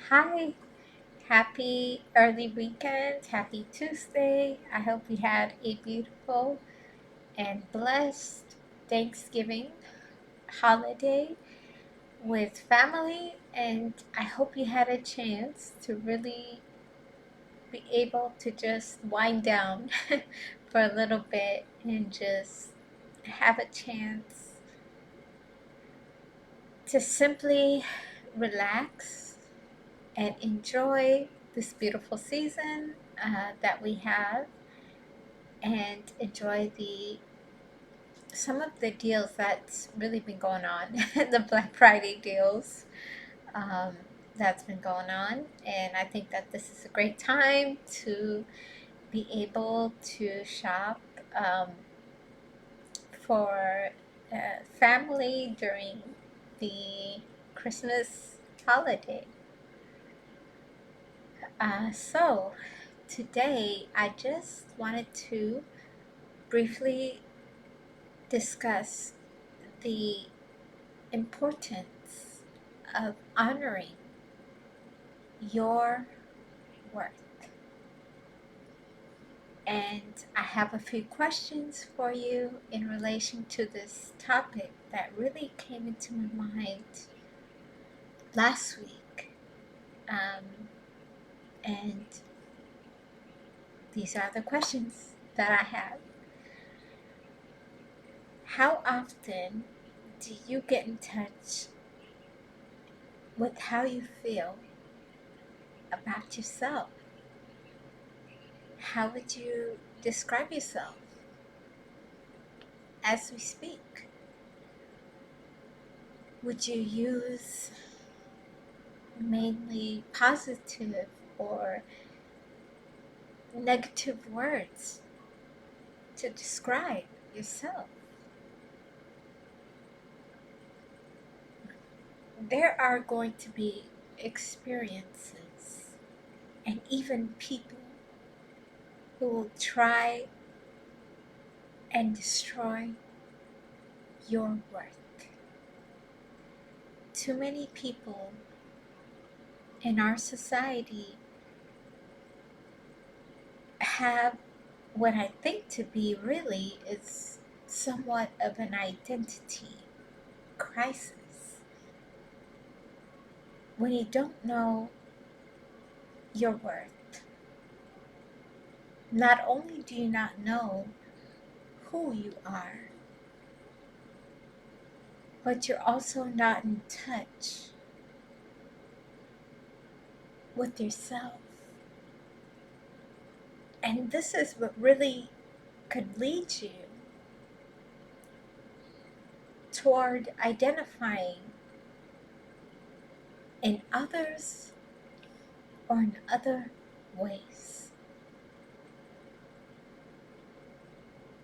Hi, happy early weekend, happy Tuesday. I hope you had a beautiful and blessed Thanksgiving holiday with family, and I hope you had a chance to really be able to just wind down for a little bit and just have a chance to simply relax and enjoy this beautiful season that we have and enjoy the some of the deals that's really been going on the Black Friday deals um, that's been going on, and I think that this is a great time to be able to shop um, for family during the Christmas holiday. So today I just wanted to briefly discuss the importance of honoring your worth. And I have a few questions for you in relation to this topic that really came into my mind last week. Um, and these are the questions that I have. How often do you get in touch with how you feel about yourself? How would you describe yourself as we speak? Would you use mainly positive or negative words to describe yourself? There are going to be experiences and even people who will try and destroy your worth. Too many people in our society have what I think to be really is somewhat of an identity crisis. When you don't know your worth, not only do you not know who you are, but you're also not in touch with yourself. And this is what really could lead you toward identifying in others or in other ways.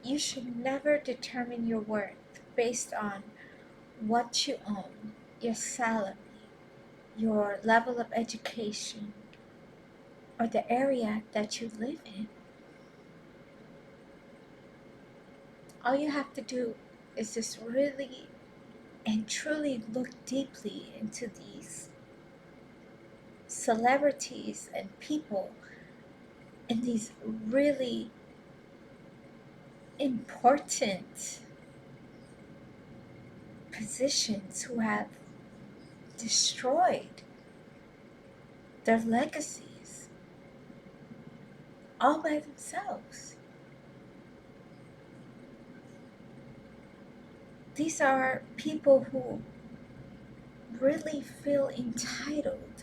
You should never determine your worth based on what you own, your salary, your level of education, or the area that you live in. All you have to do is just really and truly look deeply into these celebrities and people in these really important positions who have destroyed their legacies all by themselves. These are people who really feel entitled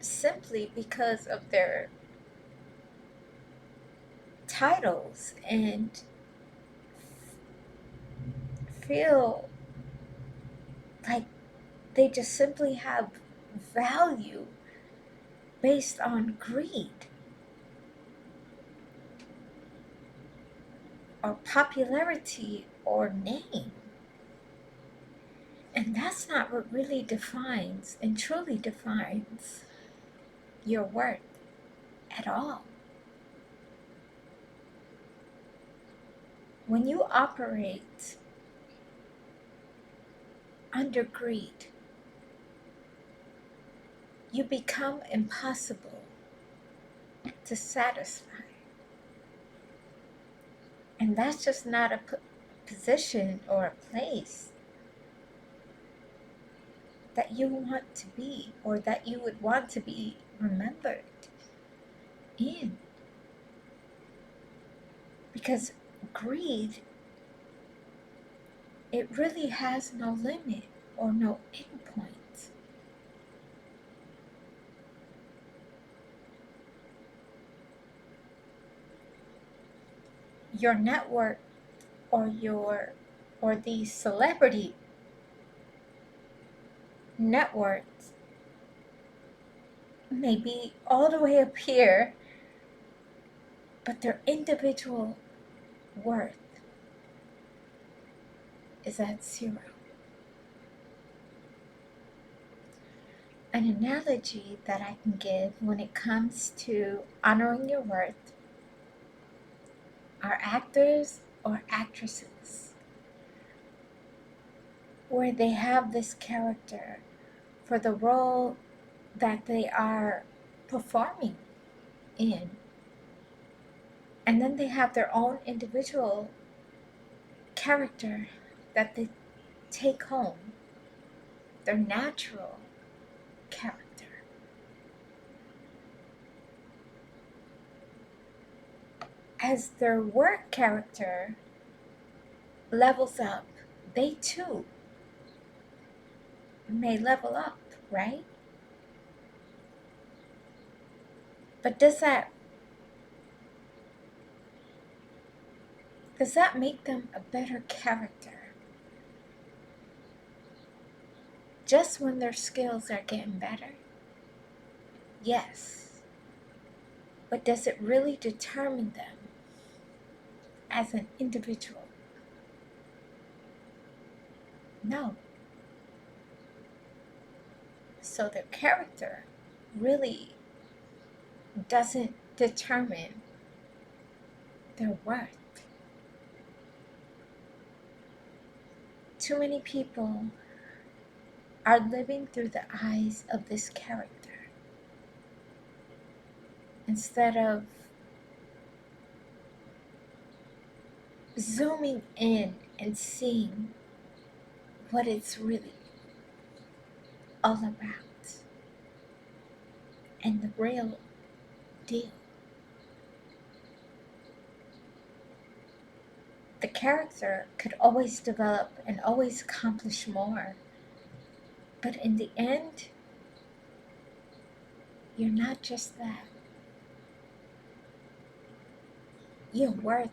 simply because of their titles and feel like they just simply have value based on greed or popularity or name. And that's not what really defines and truly defines your worth at all. When you operate under greed, you become impossible to satisfy. And that's just not a position or a place that you want to be, or that you would want to be remembered in. Because greed, it really has no limit or no endpoint. Your network or these celebrity networks may be all the way up here, but their individual worth is at zero. An analogy that I can give when it comes to honoring your worth are actors or actresses, where they have this character for the role that they are performing in. And then they have their own individual character that they take home, their natural character. As their work character levels up, they too may level up, right? But does that make them a better character? Just when their skills are getting better? Yes. But does it really determine them as an individual? No. So their character really doesn't determine their worth. Too many people are living through the eyes of this character instead of zooming in and seeing what it's really all about and the real deal. The character could always develop and always accomplish more, but in the end, you're not just that. Your worth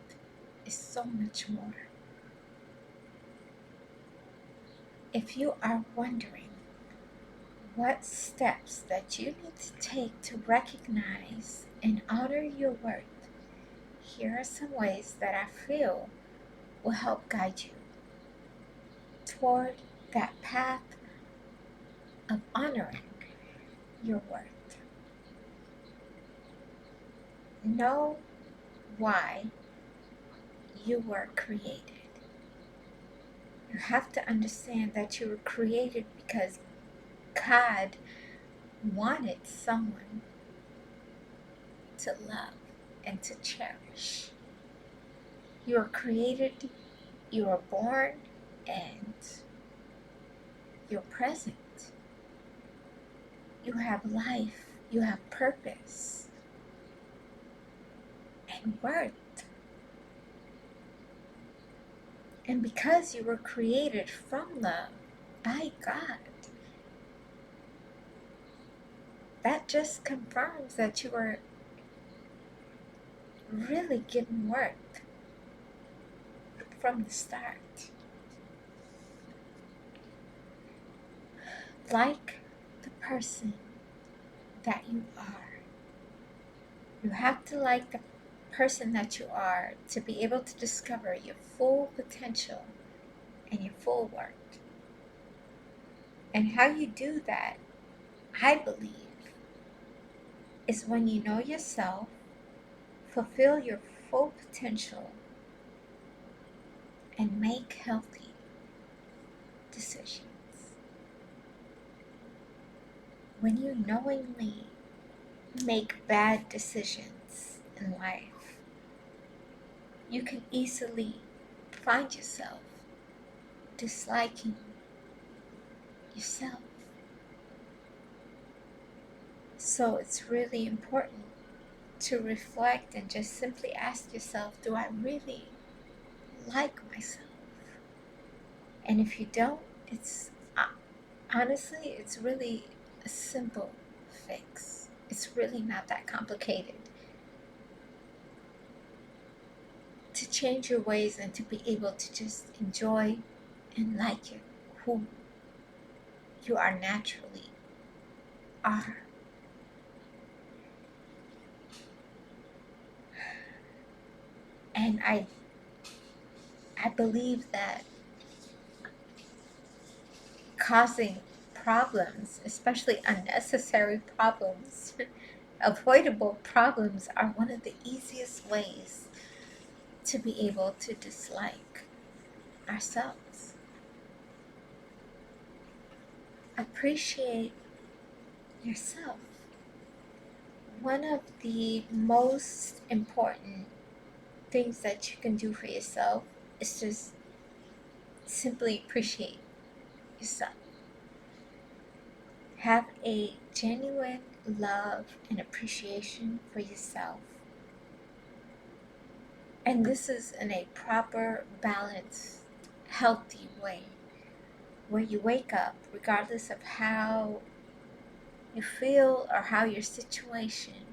is so much more. If you are wondering what steps that you need to take to recognize and honor your worth, here are some ways that I feel will help guide you toward that path of honoring your worth. Know why you were created. You have to understand that you were created because God wanted someone to love and to cherish. You were created, you were born, and you're present. You have life, you have purpose, and worth. And because you were created from love by God, that just confirms that you are really given worth from the start. Like the person that you are. You have to like the person that you are to be able to discover your full potential and your full worth. And how you do that, I believe, is when you know yourself, fulfill your full potential, and make healthy decisions. when you knowingly make bad decisions in life, you can easily find yourself disliking yourself. So it's really important to reflect and just simply ask yourself, do I really like myself? And if you don't, it's honestly, it's really a simple fix. It's really not that complicated to change your ways and to be able to just enjoy and like it, who you are naturally are. And I believe that causing problems, especially unnecessary problems, avoidable problems, are one of the easiest ways to be able to dislike ourselves. Appreciate yourself. One of the most important things that you can do for yourself is just simply appreciate yourself. Have a genuine love and appreciation for yourself. And this is in a proper, balanced, healthy way, where you wake up regardless of how you feel or how your situation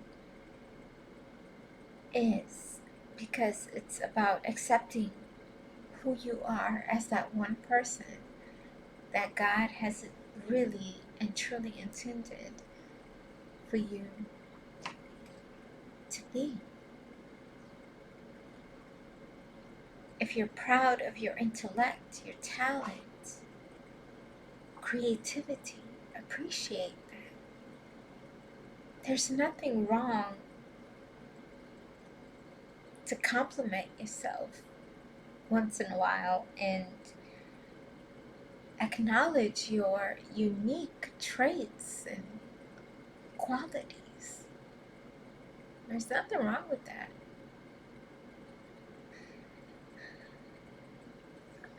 is, because it's about accepting who you are as that one person that God has really and truly intended for you to be. If you're proud of your intellect, your talent, creativity, appreciate that. There's nothing wrong to compliment yourself once in a while and acknowledge your unique traits and qualities. There's nothing wrong with that.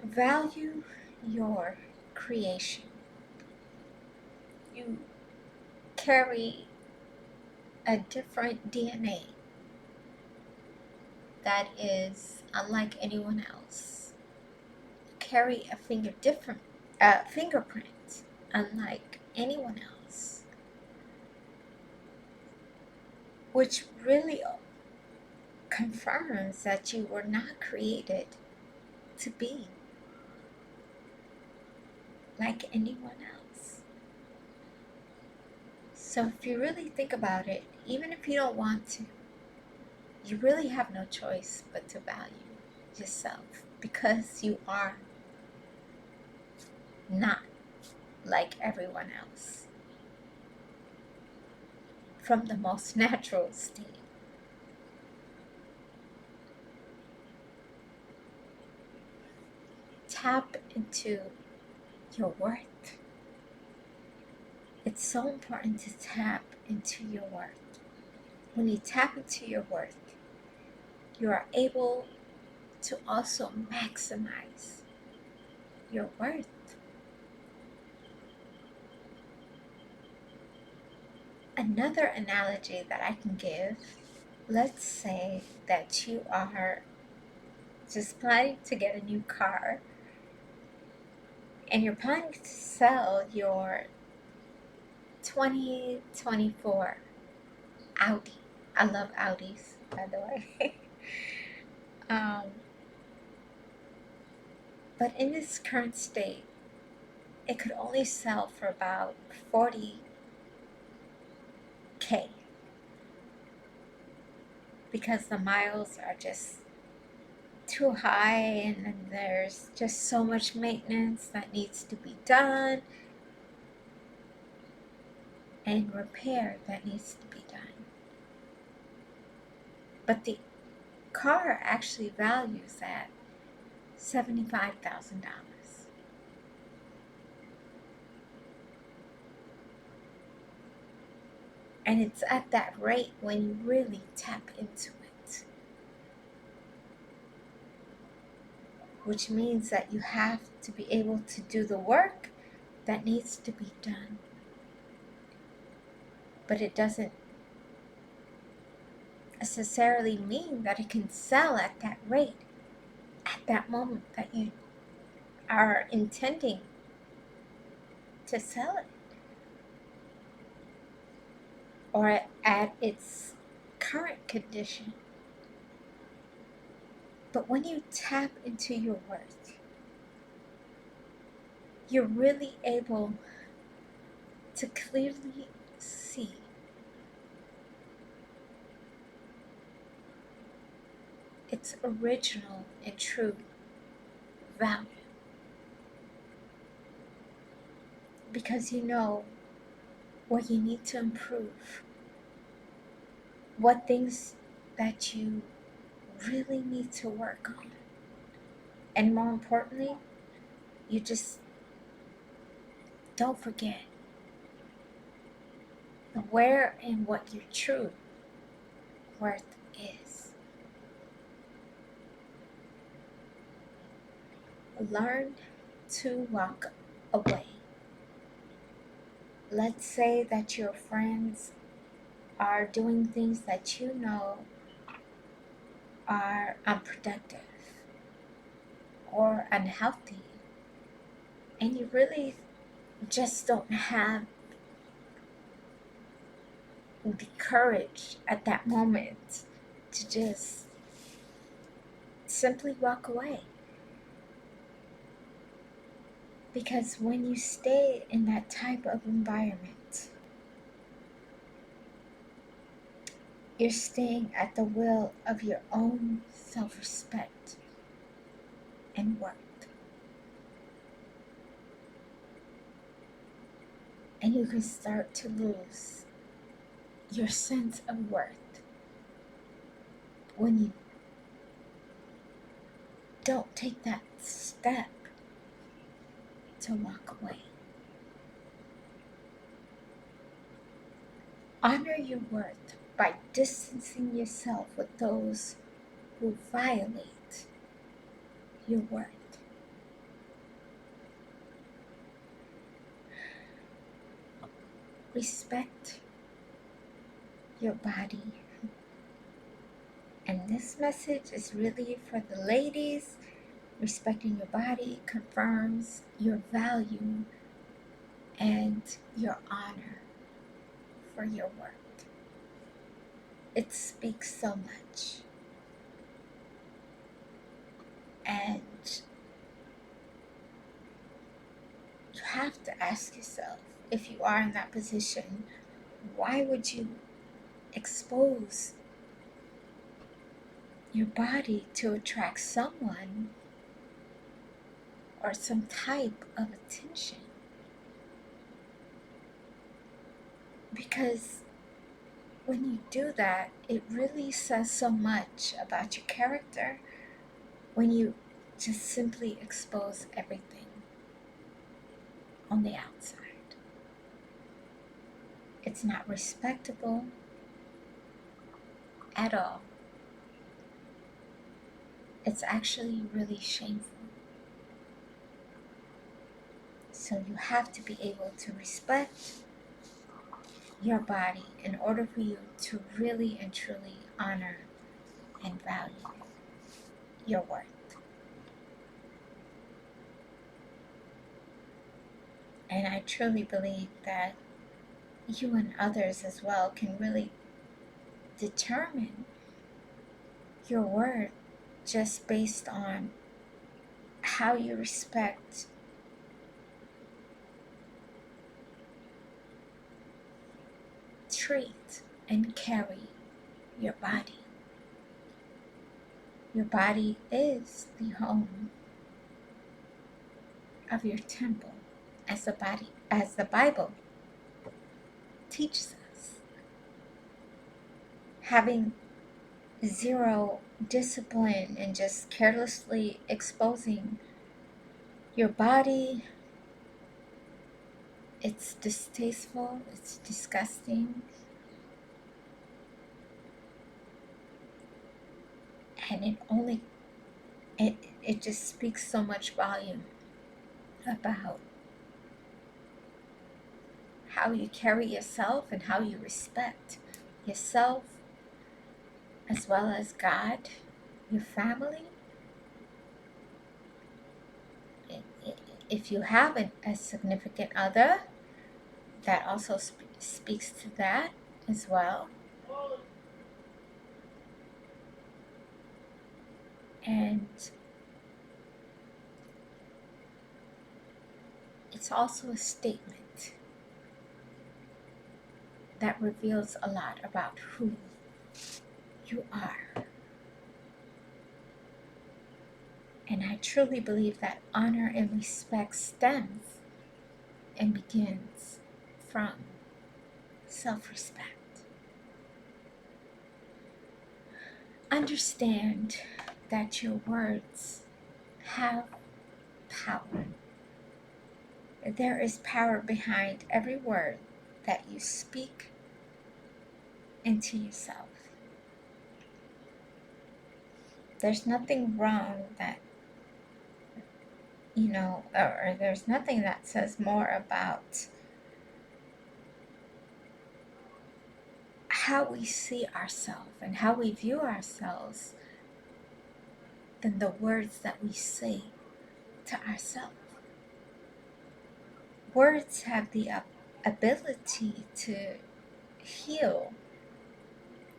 Value your creation. You carry a different DNA that is unlike anyone else. You carry a fingerprint unlike anyone else, which really confirms that you were not created to be like anyone else. So if you really think about it, even if you don't want to, you really have no choice but to value yourself, because you are not like everyone else from the most natural state. Tap into your worth. It's so important to tap into your worth. When you tap into your worth, you are able to also maximize your worth. Another analogy that I can give, let's say that you are just planning to get a new car and you're planning to sell your 2024 Audi. I love Audis, by the way. um, but in its current state, it could only sell for about 40K because the miles are just too high, and then there's just so much maintenance that needs to be done and repair that needs to be done. But the car actually values at $75,000. And it's at that rate when you really tap into it, which means that you have to be able to do the work that needs to be done. But it doesn't necessarily mean that it can sell at that rate at that moment that you are intending to sell it, or at its current condition. But when you tap into your worth, you're really able to clearly see its original and true value, because you know what you need to improve, what things that you really need to work on, and more importantly, you just don't forget where and what your true worth is. Learn to walk away. Let's say that your friends are doing things that you know are unproductive or unhealthy, and you really just don't have the courage at that moment to just simply walk away. Because when you stay in that type of environment, you're staying at the will of your own self-respect and worth. And you can start to lose your sense of worth when you don't take that step to walk away. Honor your worth by distancing yourself with those who violate your worth. Respect your body. And this message is really for the ladies. Respecting your body confirms your value and your honor for your worth. It speaks so much. And you have to ask yourself, if you are in that position, why would you expose your body to attract someone or some type of attention? Because when you do that, it really says so much about your character when you just simply expose everything on the outside. It's not respectable at all. It's actually really shameful. So you have to be able to respect your body in order for you to really and truly honor and value your worth. And I truly believe that you and others as well can really determine your worth just based on how you respect treat and carry your body. Your body is the home of your temple, as the Bible teaches us. Having zero discipline and just carelessly exposing your body, it's distasteful, it's disgusting, And it just speaks so much volume about how you carry yourself and how you respect yourself as well as God, your family. If you have a significant other, that also speaks to that as well. And it's also a statement that reveals a lot about who you are. And I truly believe that honor and respect stems and begins from self-respect. Understand that your words have power. There is power behind every word that you speak into yourself. There's nothing wrong that, or there's nothing that says more about how we see ourselves and how we view ourselves than the words that we say to ourselves. Words have the ability to heal,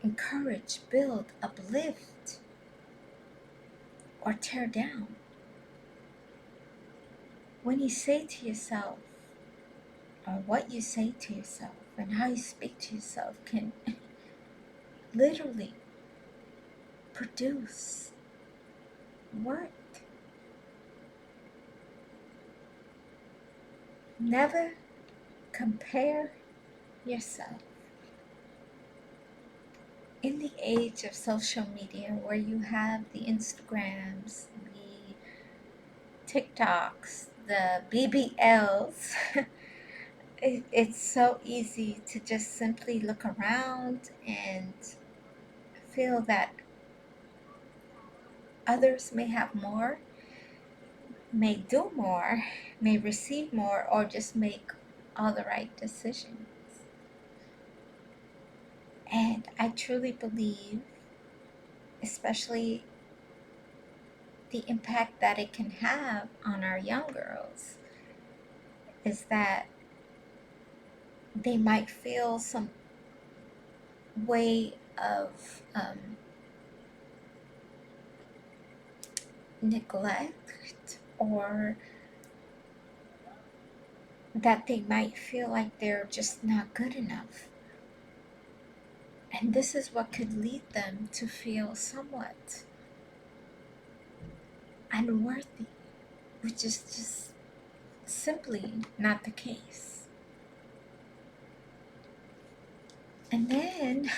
encourage, build, uplift, or tear down. When you say to yourself, or what you say to yourself and how you speak to yourself can literally produce worth. Never compare yourself. In the age of social media where you have the Instagrams, the TikToks, the BBLs, it's so easy to just simply look around and feel that others may have more, may do more, may receive more, or just make all the right decisions. And I truly believe, especially the impact that it can have on our young girls, is that they might feel some way of neglect, or that they might feel like they're just not good enough. And this is what could lead them to feel somewhat unworthy, which is just simply not the case. And then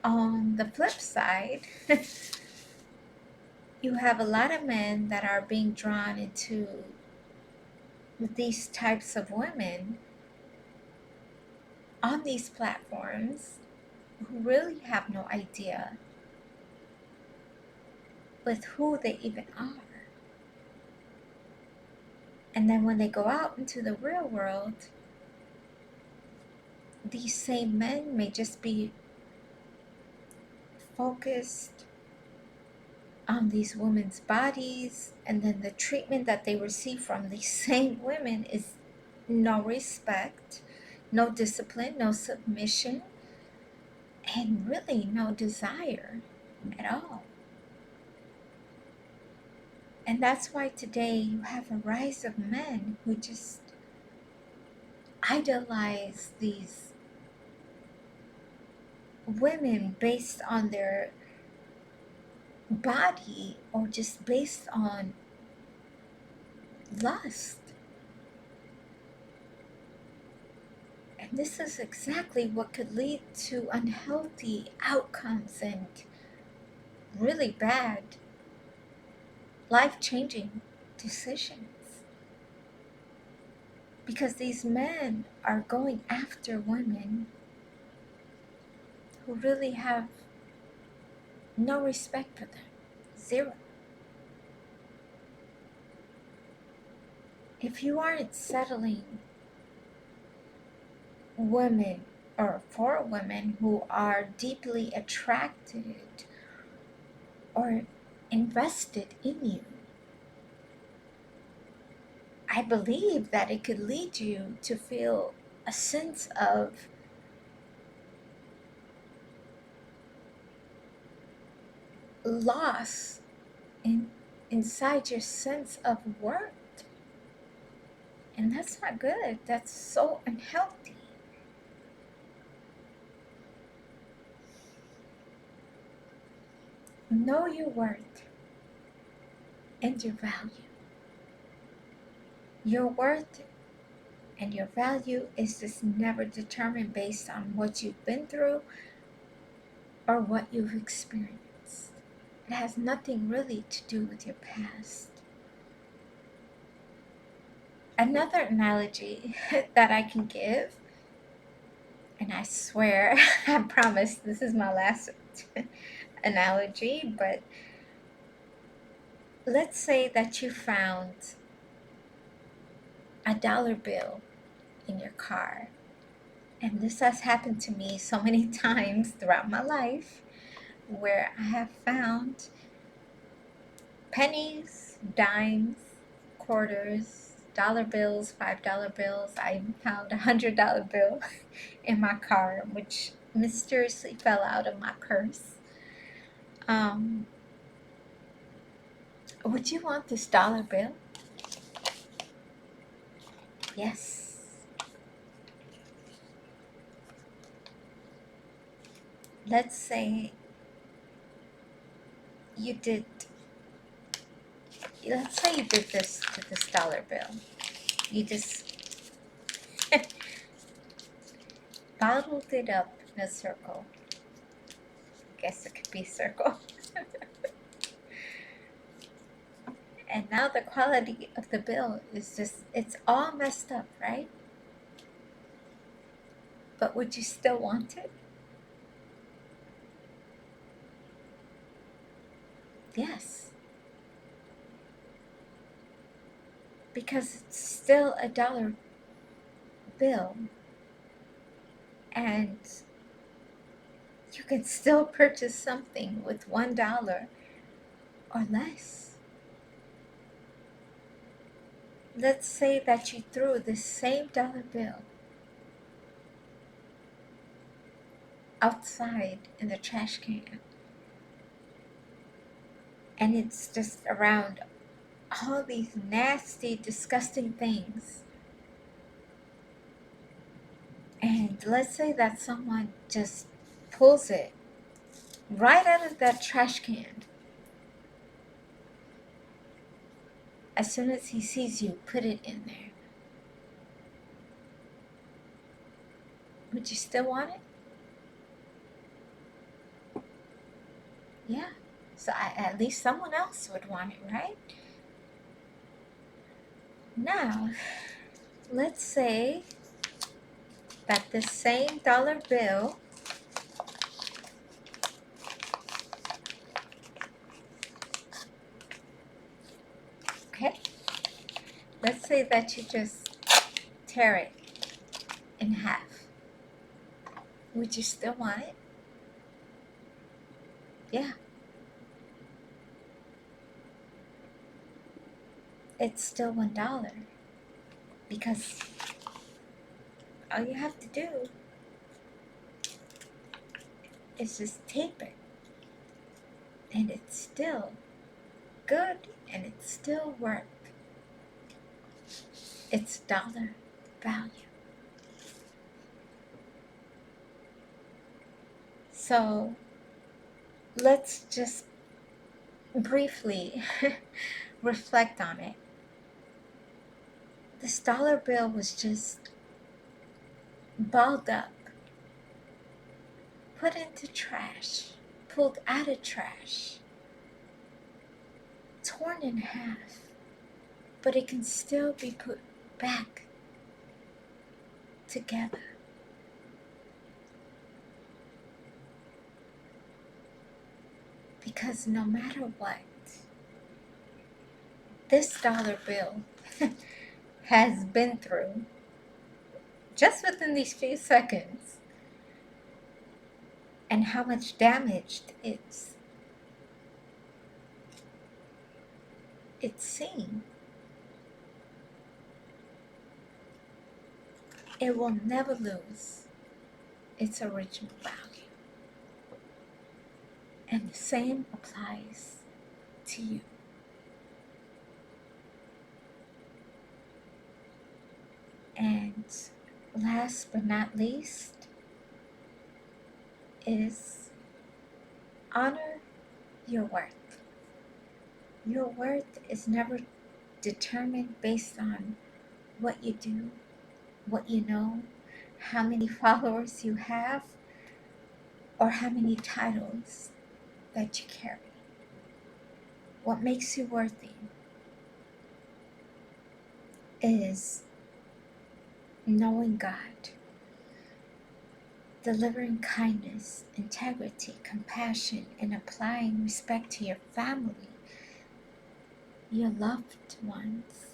on the flip side, you have a lot of men that are being drawn into these types of women on these platforms who really have no idea with who they even are. And then when they go out into the real world, these same men may just be focused on these women's bodies, and then the treatment that they receive from these same women is no respect, no discipline, no submission, and really no desire at all. And that's why today you have a rise of men who just idolize these women based on their body or just based on lust. And this is exactly what could lead to unhealthy outcomes and really bad, life-changing decisions. Because these men are going after women who really have no respect for them, Zero. If you aren't settling women or for women who are deeply attracted or invested in you, I believe that it could lead you to feel a sense of loss inside your sense of worth. And that's not good. That's so unhealthy. Know your worth and your value. Your worth and your value is just never determined based on what you've been through or what you've experienced. It has nothing really to do with your past. Another analogy that I can give, and I swear, I promise this is my last analogy, but let's say that you found $1 bill in your car. And this has happened to me so many times throughout my life, where I have found pennies, dimes, quarters, dollar bills, $5 bills. I even found $100 bill in my car, which mysteriously fell out of my purse. Would you want this dollar bill? Yes. Let's say you did. Let's say you did this to this dollar bill. You just bottled it up in a circle. I guess it could be a circle. And now the quality of the bill is just, it's all messed up, right? But would you still want it? Yes. Because it's still a dollar bill. And you can still purchase something with $1 or less. Let's say that you threw the same dollar bill outside in the trash can. And it's just around all these nasty, disgusting things. And let's say that someone just pulls it right out of that trash can. As soon as he sees you put it in there, would you still want it? Yeah. So at least someone else would want it, right? Now, let's say that the same dollar bill okay, let's say that you just tear it in half. Would you still want it? Yeah. It's still $1 because all you have to do is just tape it, and it's still good, and it's still worth its dollar value. So let's just briefly reflect on it. This dollar bill was just balled up, put into trash, pulled out of trash, torn in half, but it can still be put back together. Because no matter what, this dollar bill has been through just within these few seconds, and how much damage it's seen. It will never lose its original value. And the same applies to you. And last but not least is honor your worth. Your worth is never determined based on what you do, what you know, how many followers you have, or how many titles that you carry. What makes you worthy is knowing God, delivering kindness, integrity, compassion, and applying respect to your family, your loved ones,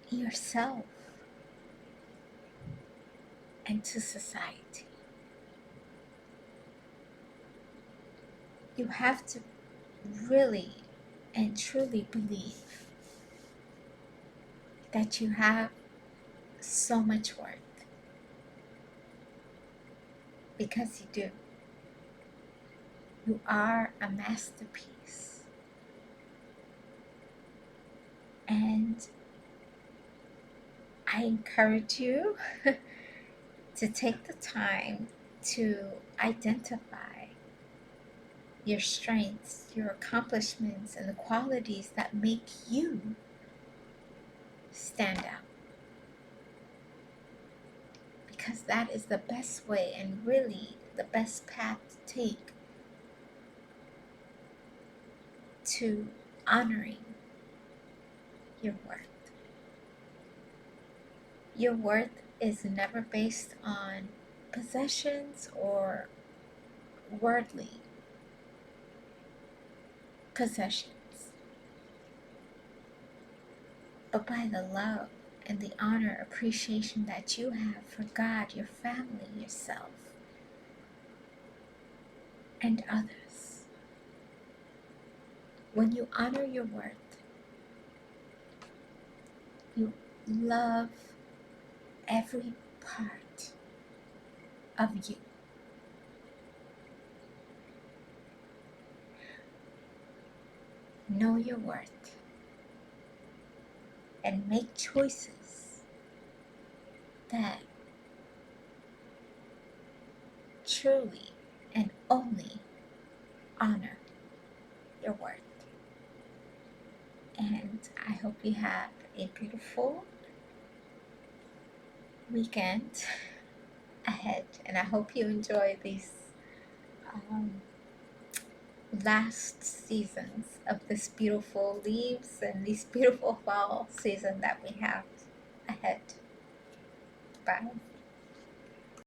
yourself, and to society. You have to really and truly believe that you have so much worth, because you do. You are a masterpiece. And I encourage you to take the time to identify your strengths, your accomplishments, and the qualities that make you stand out. Because that is the best way and really the best path to take to honoring your worth. Your worth is never based on possessions or worldly possessions, but by the love and the honor, appreciation that you have for God, your family, yourself, and others. When you honor your worth, you love every part of you. Know your worth and make choices that truly and only honor your worth. And I hope you have a beautiful weekend ahead, and I hope you enjoy these last seasons of this beautiful leaves and this beautiful fall season that we have ahead. Bye.